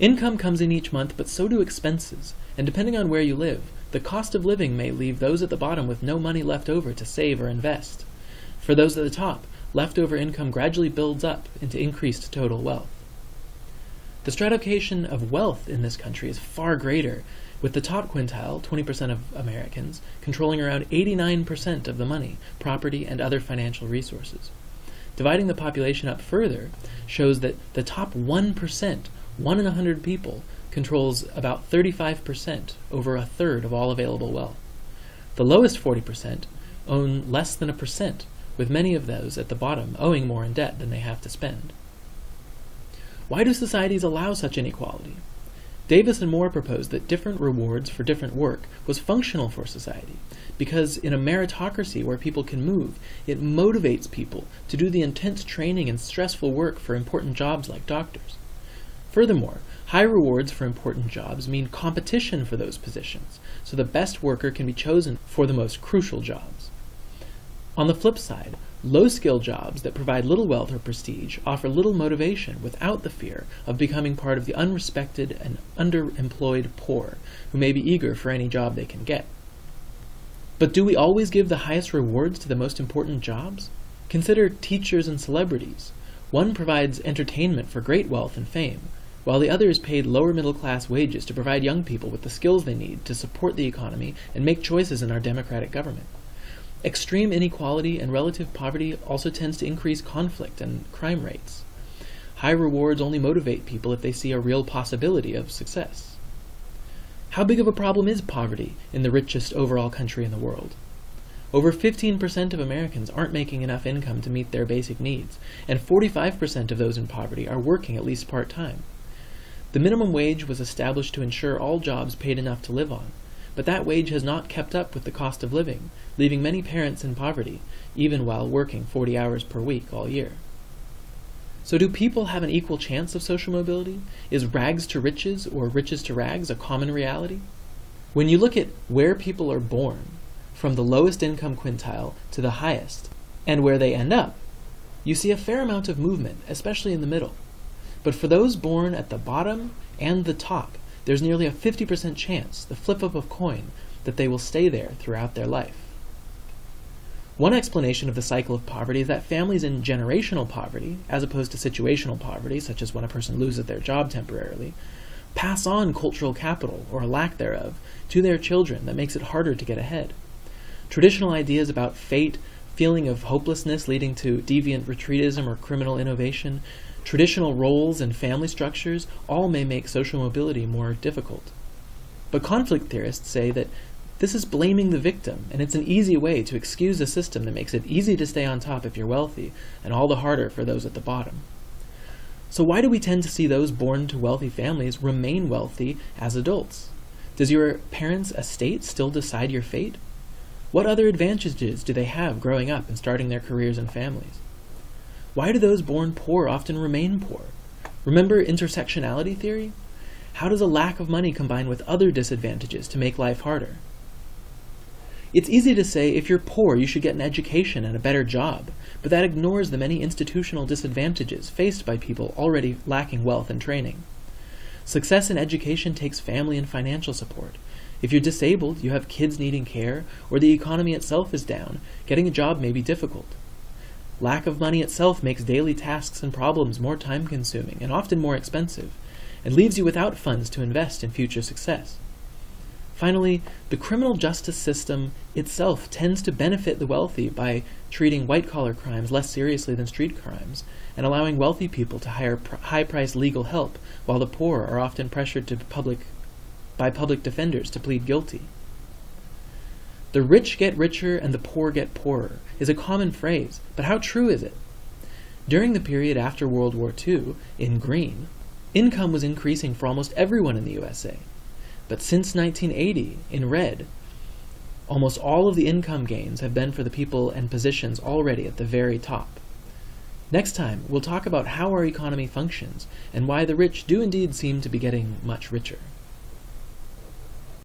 Income comes in each month, but so do expenses, and depending on where you live, the cost of living may leave those at the bottom with no money left over to save or invest. For those at the top, leftover income gradually builds up into increased total wealth. The stratification of wealth in this country is far greater, with the top quintile, 20% of Americans, controlling around 89% of the money, property, and other financial resources. Dividing the population up further shows that the top 1%, 1 in 100 people, controls about 35%, over a third of all available wealth. The lowest 40% own less than 1%, with many of those at the bottom owing more in debt than they have to spend. Why do societies allow such inequality? Davis and Moore proposed that different rewards for different work was functional for society, because in a meritocracy where people can move, it motivates people to do the intense training and stressful work for important jobs like doctors. Furthermore, high rewards for important jobs mean competition for those positions, so the best worker can be chosen for the most crucial jobs. On the flip side, low-skill jobs that provide little wealth or prestige offer little motivation without the fear of becoming part of the unrespected and underemployed poor, who may be eager for any job they can get. But do we always give the highest rewards to the most important jobs? Consider teachers and celebrities. One provides entertainment for great wealth and fame, while the other is paid lower middle-class wages to provide young people with the skills they need to support the economy and make choices in our democratic government. Extreme inequality and relative poverty also tends to increase conflict and crime rates. High rewards only motivate people if they see a real possibility of success. How big of a problem is poverty in the richest overall country in the world? Over 15% of Americans aren't making enough income to meet their basic needs, and 45% of those in poverty are working at least part-time. The minimum wage was established to ensure all jobs paid enough to live on, but that wage has not kept up with the cost of living, leaving many parents in poverty, even while working 40 hours per week all year. So do people have an equal chance of social mobility? Is rags to riches or riches to rags a common reality? When you look at where people are born, from the lowest income quintile to the highest, and where they end up, you see a fair amount of movement, especially in the middle. But for those born at the bottom and the top, there's nearly a 50% chance, the flip of a coin, that they will stay there throughout their life. One explanation of the cycle of poverty is that families in generational poverty, as opposed to situational poverty, such as when a person loses their job temporarily, pass on cultural capital, or a lack thereof, to their children that makes it harder to get ahead. Traditional ideas about fate, feeling of hopelessness leading to deviant retreatism or criminal innovation, traditional roles and family structures all may make social mobility more difficult. But conflict theorists say that this is blaming the victim, and it's an easy way to excuse a system that makes it easy to stay on top if you're wealthy, and all the harder for those at the bottom. So why do we tend to see those born to wealthy families remain wealthy as adults? Does your parents' estate still decide your fate? What other advantages do they have growing up and starting their careers and families? Why do those born poor often remain poor? Remember intersectionality theory? How does a lack of money combine with other disadvantages to make life harder? It's easy to say if you're poor you should get an education and a better job, but that ignores the many institutional disadvantages faced by people already lacking wealth and training. Success in education takes family and financial support. If you're disabled, you have kids needing care, or the economy itself is down, getting a job may be difficult. Lack of money itself makes daily tasks and problems more time-consuming and often more expensive, and leaves you without funds to invest in future success. Finally, the criminal justice system itself tends to benefit the wealthy by treating white-collar crimes less seriously than street crimes, and allowing wealthy people to hire high-priced legal help, while the poor are often pressured by public defenders to plead guilty. The rich get richer and the poor get poorer is a common phrase, but how true is it? During the period after World War II, in green, income was increasing for almost everyone in the USA. But since 1980, in red, almost all of the income gains have been for the people and positions already at the very top. Next time, we'll talk about how our economy functions and why the rich do indeed seem to be getting much richer.